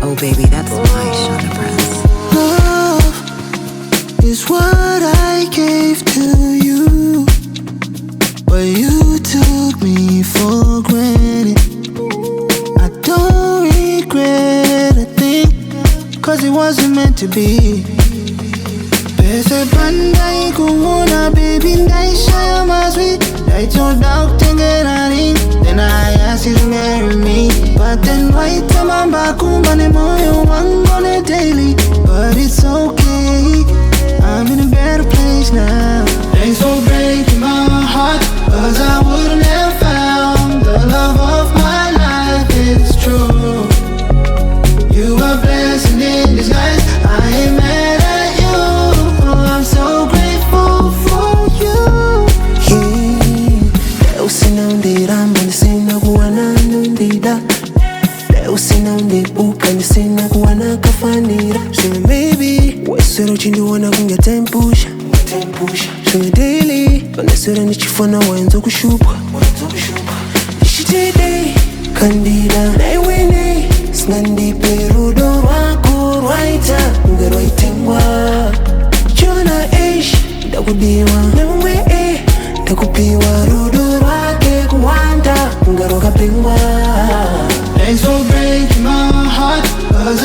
Oh baby, that's my Shona Prince. Love is what I gave to you, but you took me for granted. I don't regret a thing, cause it wasn't meant to be. Pese panda ikunguna baby ndaisha ya mazwi. I told out to get a ring, then I asked you to marry me. But then why tamamba kumbane moyo wangu on a daily. But it's okay, I'm in a better place now. Thanks for breaking my heart, cause I wouldn't have found the love of my life. It's true, you are a blessing in disguise. I ain't mad at you, I'm so grateful for you. Yeah, usinondira mbona sina kuwana nondida. Usinondibuka nisina kuwana kafanira. So maybe wesero chindiwana kunga tempusha. So daily banesera nichifana wanzo kushupwa. Nishitide kandida naiwene snandi perudo wako rwaita ngero itengwa. Shona ndakudiwa nawe ndakupiwa rudo rwake kuwanda ngero kapengwa. Thanks for breaking my heart, cause